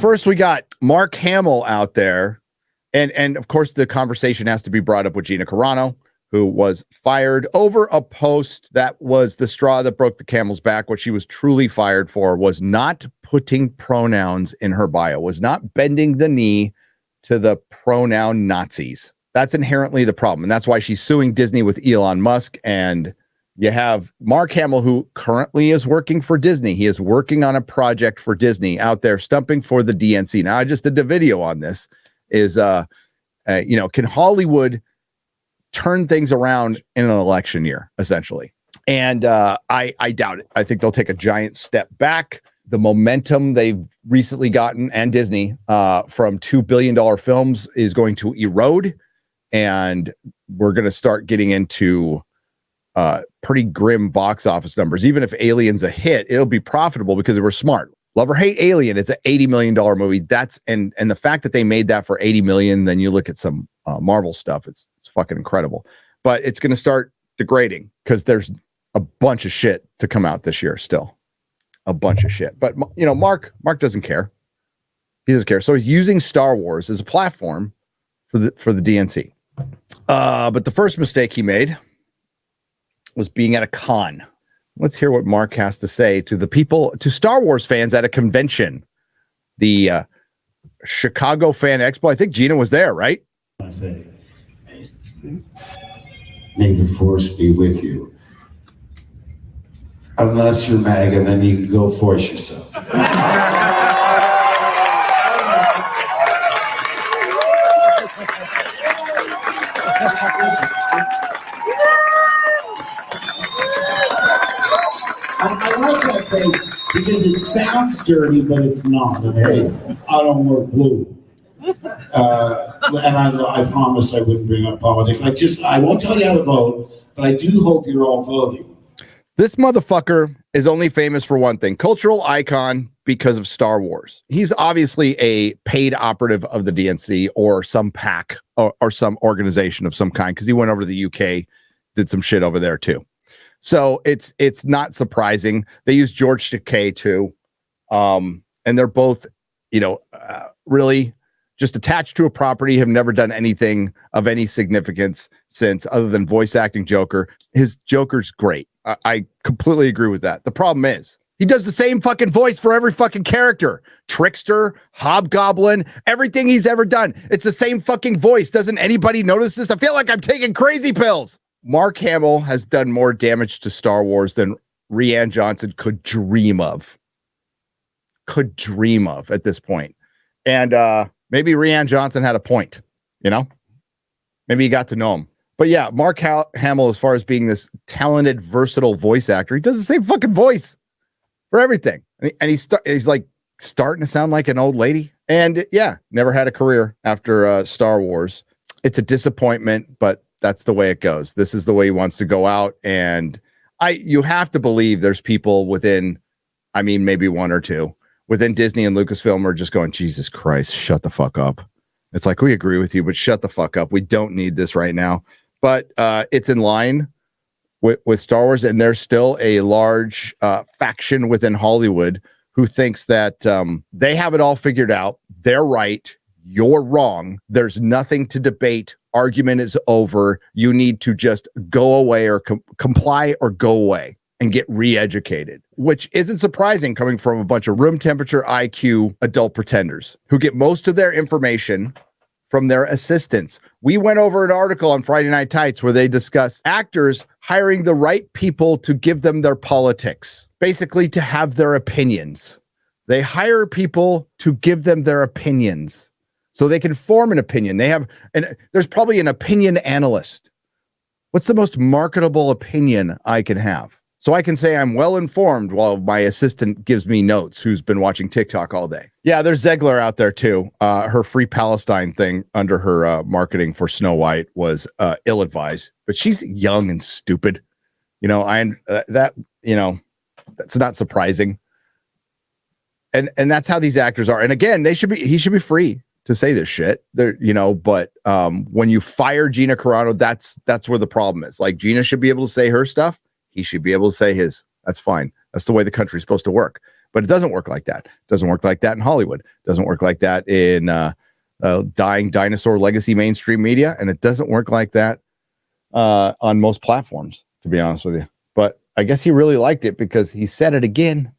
first we got Mark Hamill out there. And of course, the conversation has to be brought up with Gina Carano, who was fired over a post that was the straw that broke the camel's back. What she was truly fired for was not putting pronouns in her bio, was not bending the knee to the pronoun Nazis. That's inherently the problem. And that's why she's suing Disney with Elon Musk. And you have Mark Hamill, who currently is working for Disney. He is working on a project for Disney out there stumping for the DNC. Now, I just did a video on this. Can Hollywood turn things around in an election year, essentially? And I doubt it. I think they'll take a giant step back. The momentum they've recently gotten, and Disney, from $2 billion films is going to erode. And we're going to start getting into pretty grim box office numbers. Even if Alien's a hit, it'll be profitable because they were smart. Love or hate Alien, it's an $80 million movie. That's and the fact that they made that for $80 million, then you look at some Marvel stuff, it's fucking incredible. But it's going to start degrading because there's a bunch of shit to come out this year still. A bunch of shit. But Mark doesn't care. He doesn't care. So he's using Star Wars as a platform for the DNC. But the first mistake he made was being at a con. Let's hear what Mark has to say to the people, to Star Wars fans at a convention, the Chicago Fan Expo. I think Gina was there, right? I say, may the force be with you. Unless you're MAGA, then you can go force yourself. I like that phrase because it sounds dirty, but it's not. And hey, I don't wear blue. And I promise I wouldn't bring up politics. I won't tell you how to vote, but I do hope you're all voting. This motherfucker is only famous for one thing, cultural icon because of Star Wars. He's obviously a paid operative of the DNC or some PAC or some organization of some kind, because he went over to the UK, did some shit over there too. So it's not surprising. They use George Takei too. And they're both, really just attached to a property, have never done anything of any significance since, other than voice acting Joker. His Joker's great. I completely agree with that. The problem is he does the same fucking voice for every fucking character. Trickster, Hobgoblin, everything he's ever done. It's the same fucking voice. Doesn't anybody notice this? I feel like I'm taking crazy pills. Mark Hamill has done more damage to Star Wars than Rian Johnson could dream of. At this point. And maybe Rian Johnson had a point, Maybe he got to know him. But yeah, Mark Hamill, as far as being this talented, versatile voice actor, he does the same fucking voice for everything. And he's like starting to sound like an old lady. And yeah, never had a career after Star Wars. It's a disappointment, but that's the way it goes. This is the way he wants to go out. And you have to believe there's people within, maybe one or two within Disney and Lucasfilm are just going, Jesus Christ, shut the fuck up. It's like, we agree with you, but shut the fuck up. We don't need this right now. But it's in line with Star Wars. And there's still a large faction within Hollywood who thinks that they have it all figured out. They're right. You're wrong. There's nothing to debate. Argument is over. You need to just go away or comply or go away and get re-educated, which isn't surprising coming from a bunch of room temperature IQ adult pretenders who get most of their information from their assistants. We went over an article on Friday Night Tights where they discuss actors hiring the right people to give them their politics, basically to have their opinions. They hire people to give them their opinions so they can form an opinion. There's probably an opinion analyst. What's the most marketable opinion I can have? So I can say I'm well informed while my assistant gives me notes, who's been watching TikTok all day. Yeah, there's Zegler out there too. Her Free Palestine thing under her marketing for Snow White was ill-advised, but she's young and stupid. That's not surprising. And that's how these actors are. And again, he should be free to say this shit. But when you fire Gina Carano, that's where the problem is. Like, Gina should be able to say her stuff. He should be able to say his. That's fine. That's the way the country's supposed to work. But it doesn't work like that. It doesn't work like that in Hollywood. It doesn't work like that in dying dinosaur legacy mainstream media. And it doesn't work like that on most platforms, to be honest with you. But I guess he really liked it because he said it again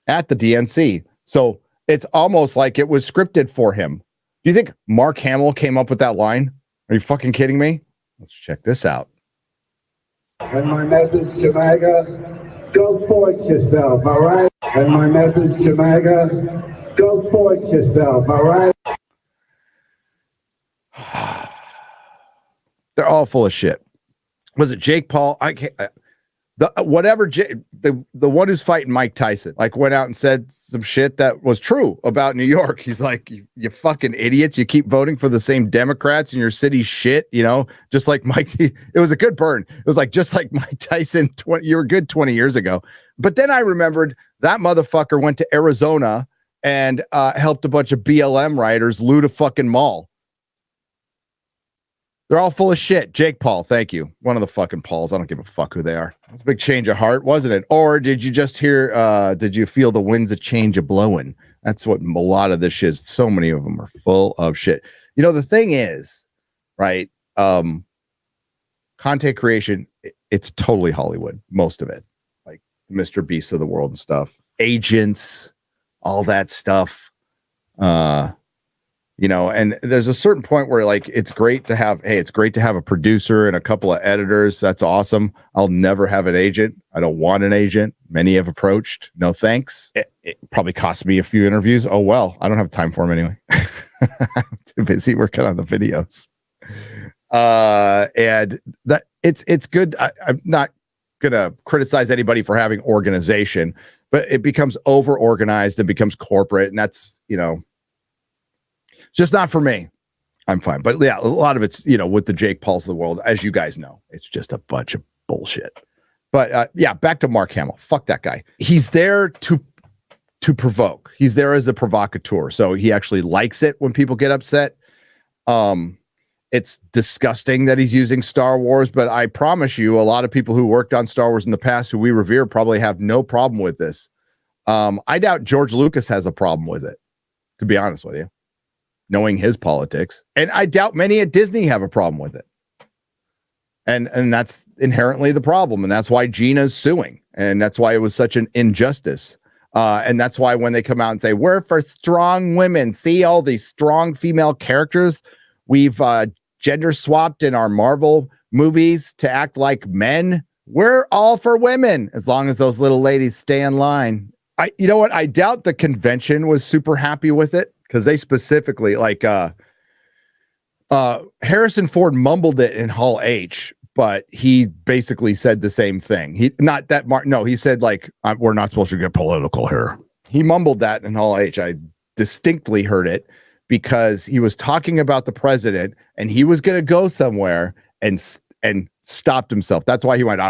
at the DNC. So it's almost like it was scripted for him. Do you think Mark Hamill came up with that line? Are you fucking kidding me? Let's check this out. And my message to MAGA, go force yourself, all right? And my message to MAGA, go force yourself, all right? They're all full of shit. Was it Jake Paul? I can't. The one who's fighting Mike Tyson, like, went out and said some shit that was true about New York. He's like, you fucking idiots. You keep voting for the same Democrats in your city's shit, you know, just like Mike. It was a good burn. It was like, just like Mike Tyson, you were good 20 years ago. But then I remembered that motherfucker went to Arizona and helped a bunch of BLM rioters loot a fucking mall. They're all full of shit. Jake Paul, thank you. One of the fucking Pauls. I don't give a fuck who they are. It's a big change of heart, wasn't it? Or did you just hear, did you feel the winds of change a blowing? That's what a lot of this shit is. So many of them are full of shit. You know, the thing is, right? Content creation, it's totally Hollywood, most of it. Like Mr. Beast of the world and stuff. Agents, all that stuff. You know, and there's a certain point where, like, it's great to have a producer and a couple of editors. That's awesome. I'll never have an agent. I don't want an agent. Many have approached. No thanks. It probably cost me a few interviews. Oh, well, I don't have time for them anyway. I'm too busy working on the videos. And that it's good. I'm not going to criticize anybody for having organization, but it becomes over organized and becomes corporate. And that's, you know, just not for me. I'm fine. But yeah, a lot of it's, you know, with the Jake Pauls of the world, as you guys know, it's just a bunch of bullshit. But yeah, back to Mark Hamill. Fuck that guy. He's there to provoke. He's there as a provocateur. So he actually likes it when people get upset. It's disgusting that he's using Star Wars, but I promise you, a lot of people who worked on Star Wars in the past who we revere probably have no problem with this. I doubt George Lucas has a problem with it, to be honest with you, knowing his politics. And I doubt many at Disney have a problem with it. And that's inherently the problem. And that's why Gina's suing. And that's why it was such an injustice. And that's why when they come out and say, we're for strong women, see all these strong female characters we've gender swapped in our Marvel movies to act like men. We're all for women, as long as those little ladies stay in line. You know what? I doubt the convention was super happy with it, because they specifically, like, Harrison Ford mumbled it in Hall H, but he basically said the same thing. He said, like, we're not supposed to get political here. He mumbled that in Hall H. I distinctly heard it, because he was talking about the president and he was going to go somewhere and stopped himself. That's why he went,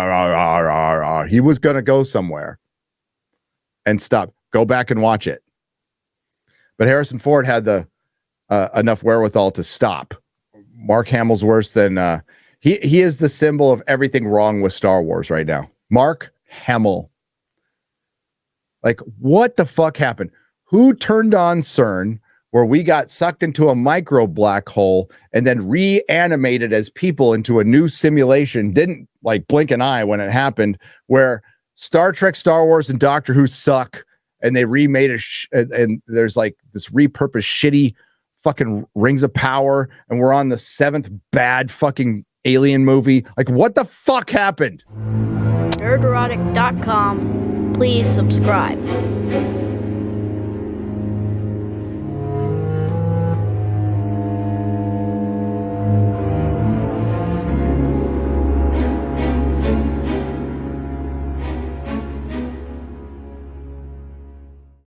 he was going to go somewhere and stop. Go back and watch it. But Harrison Ford had the enough wherewithal to stop. Mark Hamill's worse than he is the symbol of everything wrong with Star Wars right now. Mark Hamill. Like, what the fuck happened? Who turned on CERN, where we got sucked into a micro black hole and then reanimated as people into a new simulation? Didn't, like, blink an eye when it happened, where Star Trek, Star Wars, and Doctor Who suck. And they remade and there's like this repurposed shitty fucking Rings of Power, and we're on the 7th bad fucking alien movie. Like, what the fuck happened? Nerdrotic.com. Please subscribe.